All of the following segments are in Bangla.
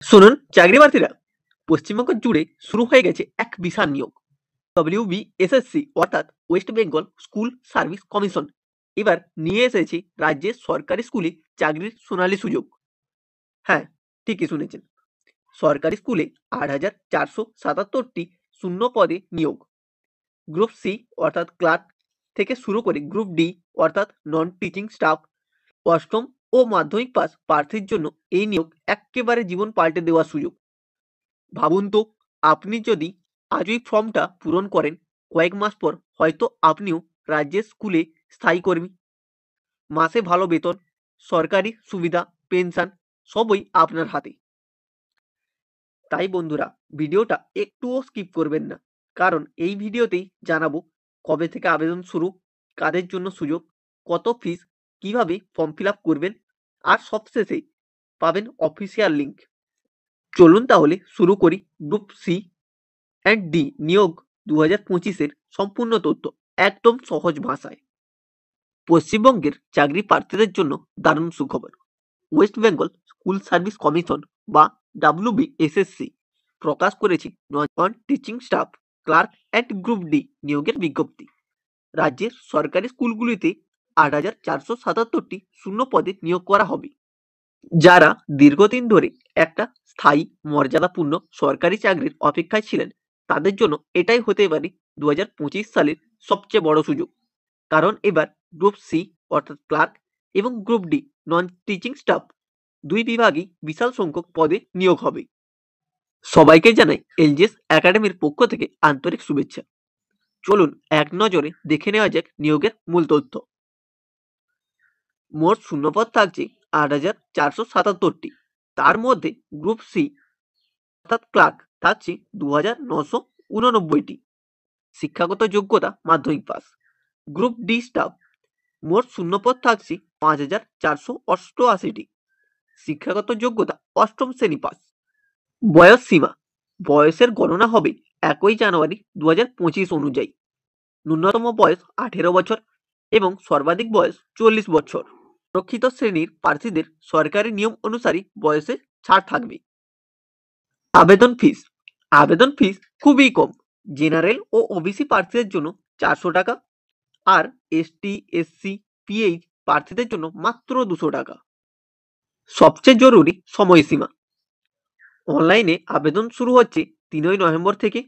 শুনুন চাকরি প্রার্থীরা, পশ্চিমবঙ্গ জুড়ে শুরু হয়ে গেছে এক বিশাল নিয়োগ। WBSSC অর্থাৎ West Bengal School Service commission এবার নিয়ে এসেছে রাজ্যের সরকারি স্কুলে চাকরির সোনালী সুযোগ। হ্যাঁ, ঠিকই শুনেছেন। সরকারি স্কুলে 8,477টি শূন্য পদে নিয়োগ। গ্রুপ সি অর্থাৎ ক্লার্ক থেকে শুরু করে গ্রুপ ডি অর্থাৎ নন টিচিং স্টাফ, অষ্টম ও মাধ্যমিক পাস প্রার্থীর জন্য এই নিয়োগ একেবারে জীবন পাল্টে দেওয়ার সুযোগ। ভাবুন তো, আপনি যদি আজই ফর্মটা পূরণ করেন, কয়েক মাস পর হয়তো আপনিও রাজ্যের স্কুলে স্থায়ী কর্মী। মাসে ভালো বেতন, সরকারি সুবিধা, পেনশন সবই আপনার হাতে। তাই বন্ধুরা, ভিডিওটা একটুও স্কিপ করবেন না, কারণ এই ভিডিওতেই জানাবো কবে থেকে আবেদন শুরু, কাদের জন্য সুযোগ, কত ফিস, কিভাবে ফর্ম ফিল আপ করবেন, আর সবশেষে পাবেন অফিসিয়াল লিঙ্ক। চলুন তাহলে শুরু করি গ্রুপ সি অ্যান্ড ডি নিয়োগ 2025-এর সম্পূর্ণ তথ্য একদম সহজ ভাষায়। পশ্চিমবঙ্গের চাকরি প্রার্থীদের জন্য দারুণ সুখবর। West Bengal School Service Commission বা WBSSC প্রকাশ করেছে non teaching staff, clerk and group D নিয়োগের বিজ্ঞপ্তি। রাজ্যের সরকারি স্কুলগুলিতে 8,477টি শূন্য পদে নিয়োগ করা হবে। যারা দীর্ঘদিন ধরে একটা স্থায়ী মর্যাদাপূর্ণ সরকারি চাকরির অপেক্ষায় ছিলেন, তাদের জন্য এটাই হতে পারে 2025 সালের সবচেয়ে বড় সুযোগ। কারণ এবার গ্রুপ সি অর্থাৎ ক্লার্ক এবং গ্রুপ ডি নন টিচিং স্টাফ দুই বিভাগেই বিশাল সংখ্যক পদে নিয়োগ হবে। সবাইকে জানাই এলজিএস একাডেমির পক্ষ থেকে আন্তরিক শুভেচ্ছা। চলুন এক নজরে দেখে নেওয়া যাক নিয়োগের মূল তথ্য। মোট শূন্যপদ থাকছে 8,477টি। তার মধ্যে গ্রুপ সি অর্থাৎ ক্লার্ক থাকছে 2,989টি। শিক্ষাগত যোগ্যতা মাধ্যমিক পাস। গ্রুপ ডি স্টাফ মোট শূন্যপদ থাকছে 5,488টি। শিক্ষাগত যোগ্যতা অষ্টম শ্রেণী পাস। বয়স সীমা, বয়সের গণনা হবে 1 জানুয়ারি 2025 অনুযায়ী। ন্যূনতম বয়স 18 বছর এবং সর্বাধিক বয়স 40 বছর। সংরক্ষিত শ্রেণীর প্রার্থীদের সরকারি নিয়ম অনুসারে বয়সে ছাড় থাকবে। আবেদন ফিস খুবই কম। জেনারেল ও ওবিসি প্রার্থীদের জন্য 400 টাকা, আর এসটি, এসসি, পিএইচ প্রার্থীদের জন্য মাত্র 200 টাকা। সবচেয়ে জরুরি সময়সীমা, অনলাইনে আবেদন শুরু হচ্ছে 3 নভেম্বর থেকে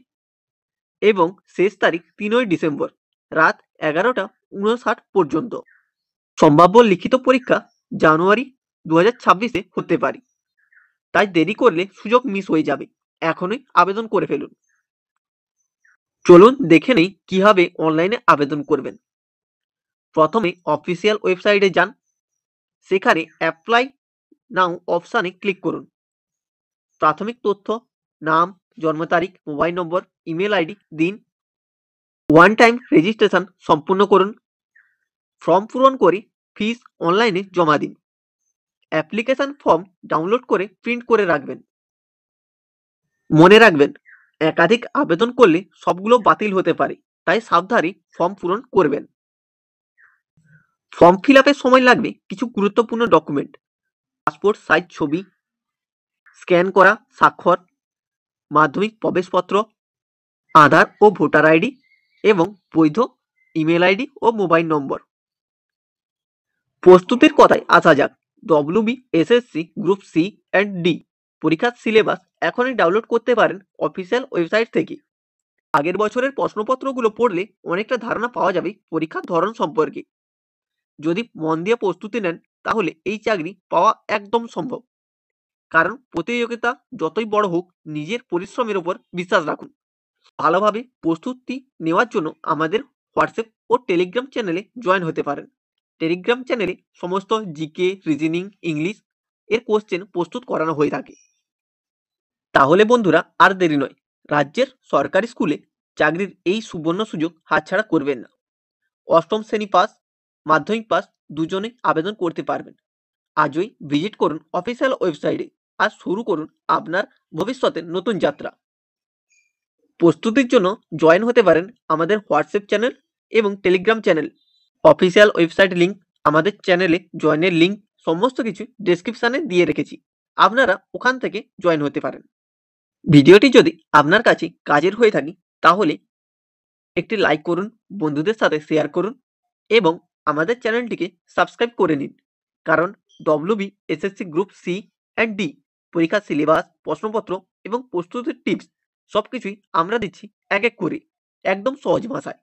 এবং শেষ তারিখ 3 ডিসেম্বর রাত 11টা 59 পর্যন্ত। সম্ভাব্য লিখিত পরীক্ষা জানুয়ারি 2026-এ হতে পারে, তাই দেরি করলে সুযোগ মিস হয়ে যাবে। এখনই আবেদন করে ফেলুন। চলুন দেখে নেই কিভাবে অনলাইনে আবেদন করবেন। প্রথমে অফিসিয়াল ওয়েবসাইটে যান, সেখানে অ্যাপ্লাই নাও অপশানে ক্লিক করুন। প্রাথমিক তথ্য, নাম, জন্ম তারিখ, মোবাইল নম্বর, ইমেল আইডি দিন। ওয়ান টাইম রেজিস্ট্রেশন সম্পূর্ণ করুন। ফর্ম পূরণ করে ফিস অনলাইনে জমা দিন। অ্যাপ্লিকেশন ফর্ম ডাউনলোড করে প্রিন্ট করে রাখবেন। মনে রাখবেন, একাধিক আবেদন করলে সবগুলো বাতিল হতে পারে, তাই সাবধানে ফর্ম পূরণ করবেন। ফর্ম ফিল আপের সময় লাগবে কিছু গুরুত্বপূর্ণ ডকুমেন্ট: পাসপোর্ট সাইজ ছবি, স্ক্যান করা স্বাক্ষর, মাধ্যমিক প্রবেশপত্র, আধার ও ভোটার আইডি এবং বৈধ ইমেল আইডি ও মোবাইল নম্বর। প্রস্তুতির কথায় আসা যাক। WBSSC group C and D পরীক্ষার সিলেবাস এখনই ডাউনলোড করতে পারেন অফিসিয়াল ওয়েবসাইট থেকে। আগের বছরের প্রশ্নপত্রগুলো পড়লে অনেকটা ধারণা পাওয়া যাবে পরীক্ষার ধরন সম্পর্কে। যদি মন দিয়ে প্রস্তুতি নেন, তাহলে এই চাকরি পাওয়া একদম সম্ভব। কারণ প্রতিযোগিতা যতই বড় হোক, নিজের পরিশ্রমের উপর বিশ্বাস রাখুন। ভালোভাবে প্রস্তুতি নেওয়ার জন্য আমাদের হোয়াটসঅ্যাপ ও টেলিগ্রাম চ্যানেলে জয়েন হতে পারেন। টেলিগ্রাম চ্যানেলে সমস্ত জিকে, রিজনিং, ইংলিশ এর কোশ্চেন প্রস্তুত করানো হয়ে থাকে। তাহলে বন্ধুরা, আর দেরি নয়, রাজ্যের সরকারি স্কুলে চাকরির এই সুবর্ণ সুযোগ হাতছাড়া করবেন না। অষ্টম শ্রেণী পাস, মাধ্যমিক পাস দুজনেই আবেদন করতে পারবেন। আজই ভিজিট করুন অফিসিয়াল ওয়েবসাইটে আর শুরু করুন আপনার ভবিষ্যতের নতুন যাত্রা। প্রস্তুতির জন্য জয়েন হতে পারেন আমাদের হোয়াটসঅ্যাপ চ্যানেল এবং Telegram channel. Official website link, আমাদের চ্যানেলে জয়েনের লিঙ্ক সমস্ত কিছু ডেসক্রিপশানে দিয়ে রেখেছি। আপনারা ওখান থেকে জয়েন হতে পারেন। ভিডিওটি যদি আপনার কাছে কাজের হয়ে থাকে তাহলে একটি লাইক করুন, বন্ধুদের সাথে শেয়ার করুন এবং আমাদের চ্যানেলটিকে সাবস্ক্রাইব করে নিন। কারণ WB, SSC group C and D পরীক্ষার সিলেবাস, প্রশ্নপত্র এবং প্রস্তুতির টিপস সবকিছুই আমরা দিচ্ছি এক এক করে, একদম সহজ ভাষায়।